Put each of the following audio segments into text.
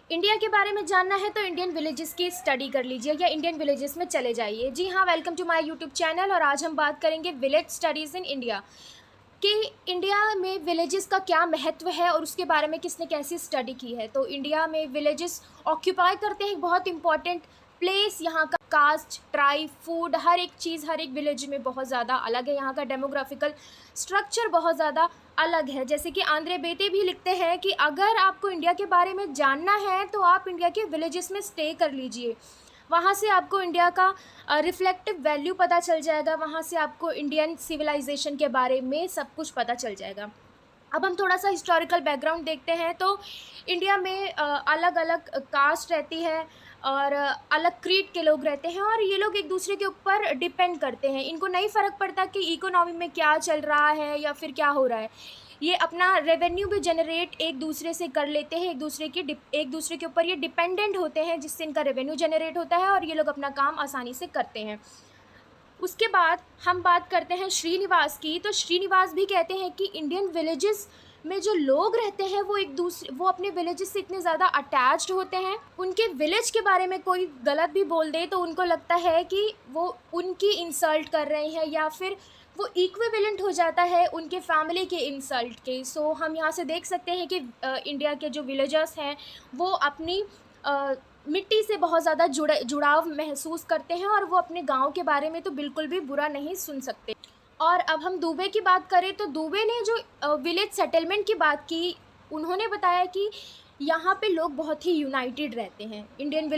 India के बारे में जानना है तो इंडियन विलेजेस की स्टडी कर लीजिए या इंडियन विलेजेस में चले जाइए। जी हाँ, welcome to my YouTube channel. और आज हम बात करेंगे विलेज स्टडीज़ इन इंडिया कि इंडिया में विलेजेस का क्या महत्व है और उसके बारे में किसने कैसी स्टडी की है। तो इंडिया में विलेजेस ऑक्यूपाई करते हैं एक बहुत इंपॉर्टेंट प्लेस। यहाँ का कास्ट, ट्राइब, फूड, हर एक चीज़ हर एक विलेज में बहुत ज़्यादा अलग है। यहाँ का डेमोग्राफिकल स्ट्रक्चर बहुत ज़्यादा अलग है। जैसे कि आंद्रे बेते भी लिखते हैं कि अगर आपको इंडिया के बारे में जानना है तो आप इंडिया के विलेजेस में स्टे कर लीजिए। वहाँ से आपको इंडिया का रिफ्लेक्टिव वैल्यू पता चल जाएगा, वहाँ से आपको इंडियन सिविलाइजेशन के बारे में सब कुछ पता चल जाएगा। अब हम थोड़ा सा हिस्टोरिकल बैकग्राउंड देखते हैं। तो इंडिया में अलग अलग कास्ट रहती है और अलग क्रीड के लोग रहते हैं और ये लोग एक दूसरे के ऊपर डिपेंड करते हैं। इनको नहीं फ़र्क पड़ता कि इकोनॉमी में क्या चल रहा है या फिर क्या हो रहा है। ये अपना रेवेन्यू भी जनरेट एक दूसरे से कर लेते हैं, एक दूसरे के ऊपर ये डिपेंडेंट होते हैं, जिससे इनका रेवेन्यू जनरेट होता है और ये लोग अपना काम आसानी से करते हैं। उसके बाद हम बात करते हैं श्रीनिवास की। तो श्रीनिवास भी कहते हैं कि इंडियन विलेजेस में जो लोग रहते हैं वो अपने विलेजेस से इतने ज़्यादा अटैच्ड होते हैं। उनके विलेज के बारे में कोई गलत भी बोल दे तो उनको लगता है कि वो उनकी इंसल्ट कर रहे हैं या फिर वो इक्विवेलेंट हो जाता है उनके फैमिली के इंसल्ट के। सो हम यहाँ से देख सकते हैं कि इंडिया के जो विलेजर्स हैं वो अपनी मिट्टी से बहुत ज़्यादा जुड़ाव महसूस करते हैं और वो अपने गांव के बारे में तो बिल्कुल भी बुरा नहीं सुन सकते। और अब हम दुबे की बात करें तो दुबे ने जो विलेज सेटलमेंट की बात की, उन्होंने बताया कि यहाँ पे लोग बहुत ही यूनाइटेड रहते हैं। इंडियन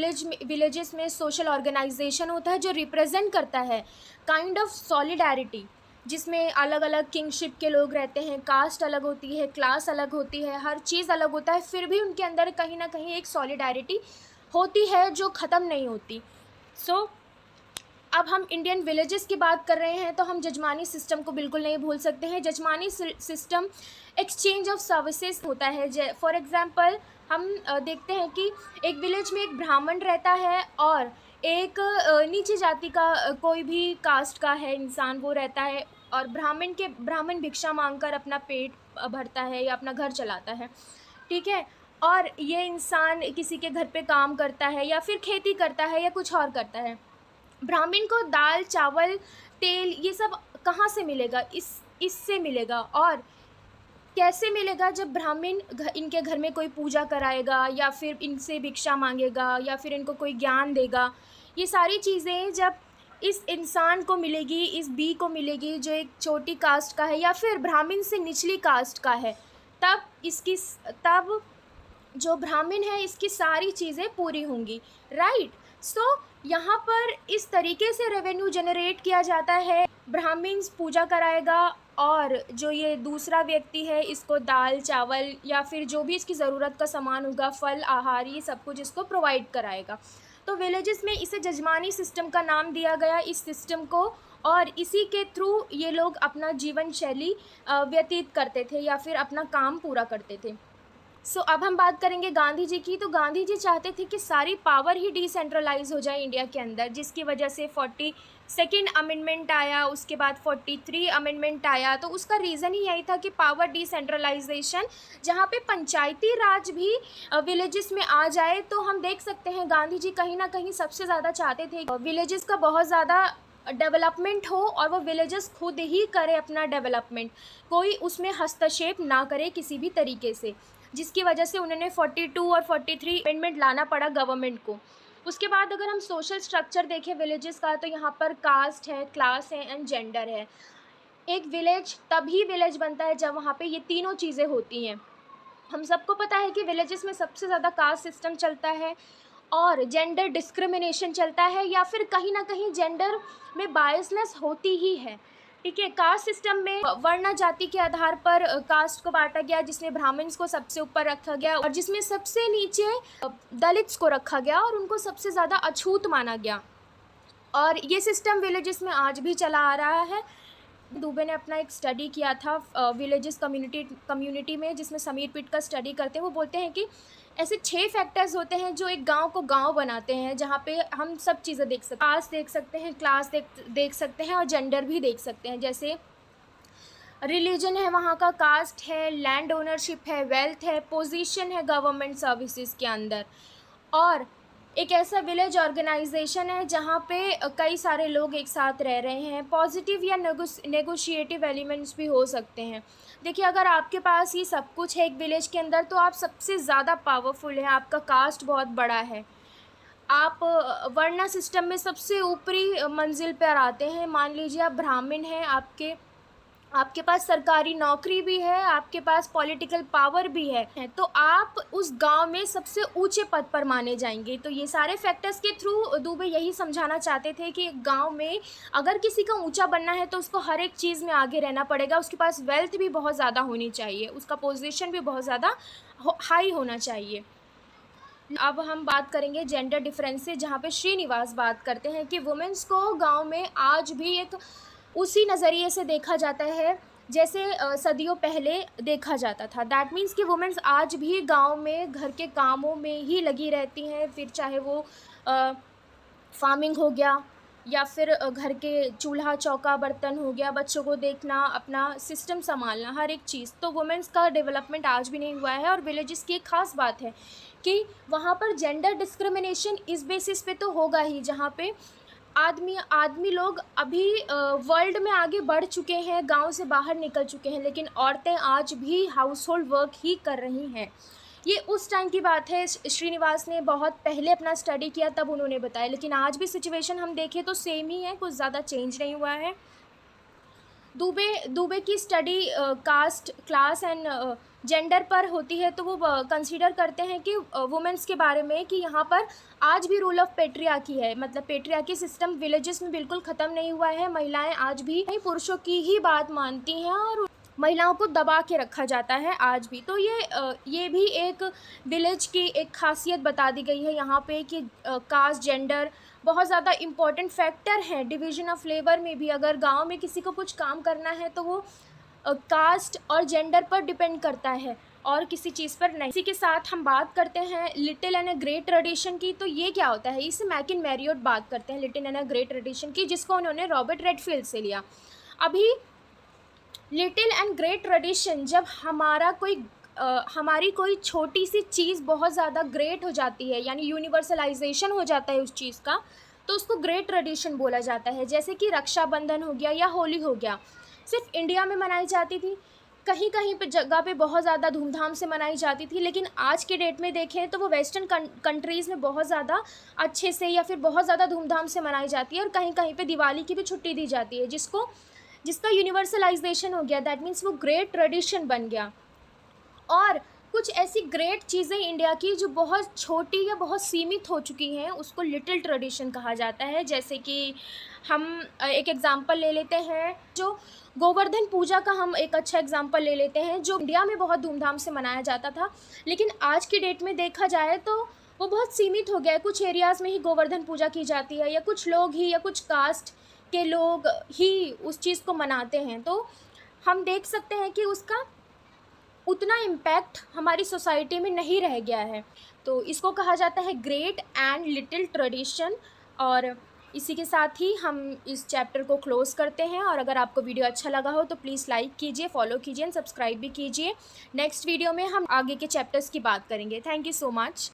विलेजेस में सोशल ऑर्गेनाइजेशन होता है जो रिप्रेजेंट करता है काइंड ऑफ सॉलिडारिटी, जिसमें अलग अलग किंगशिप के लोग रहते हैं, कास्ट अलग होती है, क्लास अलग होती है, हर चीज़ अलग होता है, फिर भी उनके अंदर कहीं ना कहीं एक सॉलिडारिटी होती है जो ख़त्म नहीं होती। अब हम इंडियन विलेजेस की बात कर रहे हैं तो हम जजमानी सिस्टम को बिल्कुल नहीं भूल सकते हैं। जजमानी सिस्टम एक्सचेंज ऑफ सर्विसेज होता है। फॉर एग्ज़ाम्पल हम देखते हैं कि एक विलेज में एक ब्राह्मण रहता है और एक नीची जाति का कोई भी कास्ट का है इंसान वो रहता है और ब्राह्मण भिक्षा मांगकर अपना पेट भरता है या अपना घर चलाता है, ठीक है। और ये इंसान किसी के घर पे काम करता है या फिर खेती करता है या कुछ और करता है। ब्राह्मण को दाल, चावल, तेल ये सब कहाँ से मिलेगा? इससे मिलेगा। और कैसे मिलेगा? जब ब्राह्मण इनके घर में कोई पूजा कराएगा या फिर इनसे भिक्षा मांगेगा या फिर इनको कोई ज्ञान देगा। ये सारी चीज़ें जब इस इंसान को मिलेगी, इस बी को मिलेगी जो एक छोटी कास्ट का है या फिर ब्राह्मण से निचली कास्ट का है, तब जो ब्राह्मण है इसकी सारी चीज़ें पूरी होंगी, राइट। सो यहाँ पर इस तरीके से रेवेन्यू जनरेट किया जाता है। ब्राह्मण पूजा कराएगा और जो ये दूसरा व्यक्ति है इसको दाल, चावल या फिर जो भी इसकी ज़रूरत का सामान होगा, फल, आहार, ये सब कुछ इसको प्रोवाइड कराएगा। तो विलेजेस में इसे जजमानी सिस्टम का नाम दिया गया इस सिस्टम को, और इसी के थ्रू ये लोग अपना जीवन शैली व्यतीत करते थे या फिर अपना काम पूरा करते थे। अब हम बात करेंगे गांधी जी की। तो गांधी जी चाहते थे कि सारी पावर ही डिसेंट्रलाइज हो जाए इंडिया के अंदर, जिसकी वजह से 42nd अमेंडमेंट आया, उसके बाद 43 अमेंडमेंट आया। तो उसका रीज़न ही यही था कि पावर डिसेंट्रलाइजेशन, जहाँ पे पंचायती राज भी विलेजेस में आ जाए। तो हम देख सकते हैं गांधी जी कहीं ना कहीं सबसे ज़्यादा चाहते थे विलेजेस का बहुत ज़्यादा डेवलपमेंट हो और वो विलेजेस खुद ही करे अपना डेवलपमेंट, कोई उसमें हस्तक्षेप ना करे किसी भी तरीके से, जिसकी वजह से उन्होंने 42 और 43 अमेंडमेंट लाना पड़ा गवर्नमेंट को। उसके बाद अगर हम सोशल स्ट्रक्चर देखें विलेजेस का, तो यहाँ पर कास्ट है, क्लास है एंड जेंडर है। एक विलेज तभी विलेज बनता है जब वहाँ पे ये तीनों चीज़ें होती हैं। हम सबको पता है कि विलेजेस में सबसे ज़्यादा कास्ट सिस्टम चलता है और जेंडर डिस्क्रिमिनेशन चलता है, या फिर कहीं ना कहीं जेंडर में बायसनेस होती ही है, ठीक है। कास्ट सिस्टम में वर्ण जाति के आधार पर कास्ट को बांटा गया, जिसमें ब्राह्मण्स को सबसे ऊपर रखा गया और जिसमें सबसे नीचे दलित्स को रखा गया और उनको सबसे ज़्यादा अछूत माना गया। और ये सिस्टम विलेजेस में आज भी चला आ रहा है। दुबे ने अपना एक स्टडी किया था विलेजेस कम्युनिटी में, जिसमें समीर पिट का स्टडी करते हैं। वो बोलते हैं कि ऐसे 6 फैक्टर्स होते हैं जो एक गांव को गांव बनाते हैं, जहाँ पे हम सब चीज़ें देख सकते हैं, कास्ट देख सकते हैं, क्लास देख सकते हैं और जेंडर भी देख सकते हैं। जैसे रिलीजन है वहाँ का, कास्ट है, लैंड ओनरशिप है, वेल्थ है, पोजीशन है गवर्नमेंट सर्विसेज के अंदर, और एक ऐसा विलेज ऑर्गेनाइजेशन है जहाँ पे कई सारे लोग एक साथ रह रहे हैं। पॉजिटिव या नेगोशिएटिव एलिमेंट्स भी हो सकते हैं। देखिए, अगर आपके पास ये सब कुछ है एक विलेज के अंदर तो आप सबसे ज़्यादा पावरफुल हैं, आपका कास्ट बहुत बड़ा है, आप वर्ण सिस्टम में सबसे ऊपरी मंजिल पर आते हैं। मान लीजिए आप ब्राह्मण हैं, आपके पास सरकारी नौकरी भी है, आपके पास पॉलिटिकल पावर भी है, तो आप उस गांव में सबसे ऊंचे पद पर माने जाएंगे। तो ये सारे फैक्टर्स के थ्रू दुबे यही समझाना चाहते थे कि गांव में अगर किसी का ऊंचा बनना है तो उसको हर एक चीज़ में आगे रहना पड़ेगा, उसके पास वेल्थ भी बहुत ज़्यादा होनी चाहिए, उसका पोजीशन भी बहुत ज़्यादा हाई होना चाहिए। अब हम बात करेंगे जेंडर डिफरेंस से, जहाँ पे श्रीनिवास बात करते हैं कि वुमेंस को गांव में आज भी एक उसी नज़रिए से देखा जाता है जैसे सदियों पहले देखा जाता था। दैट मीन्स कि वुमेन्स आज भी गांव में घर के कामों में ही लगी रहती हैं, फिर चाहे वो फार्मिंग हो गया या फिर घर के चूल्हा चौका बर्तन हो गया, बच्चों को देखना, अपना सिस्टम संभालना, हर एक चीज़। तो वुमेन्स का डेवलपमेंट आज भी नहीं हुआ है। और विलेजेस की एक ख़ास बात है कि वहाँ पर जेंडर डिस्क्रिमिनेशन इस बेसिस पे तो होगा ही, जहाँ पे आदमी लोग अभी वर्ल्ड में आगे बढ़ चुके हैं, गांव से बाहर निकल चुके हैं, लेकिन औरतें आज भी हाउस होल्ड वर्क ही कर रही हैं। ये उस टाइम की बात है, श्रीनिवास ने बहुत पहले अपना स्टडी किया तब उन्होंने बताया, लेकिन आज भी सिचुएशन हम देखें तो सेम ही है, कुछ ज़्यादा चेंज नहीं हुआ है। दुबे की study caste, class and gender पर होती है, तो वो कंसीडर करते हैं कि वुमेंस के बारे में कि यहाँ पर आज भी रूल ऑफ पेट्रियार्की है, मतलब पेट्रियार्की सिस्टम विलेजेस में बिल्कुल ख़त्म नहीं हुआ है। महिलाएं आज भी पुरुषों की ही बात मानती हैं और महिलाओं को दबा के रखा जाता है आज भी। तो ये भी एक विलेज की एक खासियत बता दी गई है यहाँ पे कि कास्ट, जेंडर बहुत ज़्यादा इम्पॉर्टेंट फैक्टर हैं। डिवीज़न ऑफ लेबर में भी अगर गांव में किसी को कुछ काम करना है तो वो कास्ट और जेंडर पर डिपेंड करता है और किसी चीज़ पर नहीं। इसी के साथ हम बात करते हैं little and a great tradition की। तो ये क्या होता है, इसे मैकिन मैरियट बात करते हैं little and a great tradition की, जिसको उन्होंने रॉबर्ट रेडफील्ड से लिया। अभी लिटिल एंड ग्रेट ट्रेडिशन, जब हमारी कोई छोटी सी चीज़ बहुत ज़्यादा ग्रेट हो जाती है, यानी यूनिवर्सलाइजेशन हो जाता है उस चीज़ का, तो उसको ग्रेट ट्रेडिशन बोला जाता है। जैसे कि रक्षाबंधन हो गया या होली हो गया, सिर्फ इंडिया में मनाई जाती थी, कहीं कहीं पे जगह पे बहुत ज़्यादा धूमधाम से मनाई जाती थी, लेकिन आज के डेट में देखें तो वो वेस्टर्न कंट्रीज़ में बहुत ज़्यादा अच्छे से या फिर बहुत ज़्यादा धूमधाम से मनाई जाती है, और कहीं कहीं पे दिवाली की भी छुट्टी दी जाती है, जिसका यूनिवर्सलाइजेशन हो गया। दैट मीन्स वो ग्रेट ट्रेडिशन बन गया। और कुछ ऐसी ग्रेट चीज़ें इंडिया की जो बहुत छोटी या बहुत सीमित हो चुकी हैं, उसको लिटिल ट्रेडिशन कहा जाता है। जैसे कि हम एक एग्ज़ाम्पल ले लेते हैं, जो गोवर्धन पूजा का हम एक अच्छा एग्ज़ाम्पल ले लेते हैं, जो इंडिया में बहुत धूमधाम से मनाया जाता था, लेकिन आज की डेट में देखा जाए तो वो बहुत सीमित हो गया है। कुछ एरियाज़ में ही गोवर्धन पूजा की जाती है, या कुछ लोग ही या कुछ कास्ट के लोग ही उस चीज़ को मनाते हैं। तो हम देख सकते हैं कि उसका उतना इम्पैक्ट हमारी सोसाइटी में नहीं रह गया है। तो इसको कहा जाता है ग्रेट एंड लिटिल ट्रेडिशन। और इसी के साथ ही हम इस चैप्टर को क्लोज़ करते हैं। और अगर आपको वीडियो अच्छा लगा हो तो प्लीज़ लाइक कीजिए, फॉलो कीजिए एंड सब्सक्राइब भी कीजिए। नेक्स्ट वीडियो में हम आगे के चैप्टर्स की बात करेंगे। Thank you so much.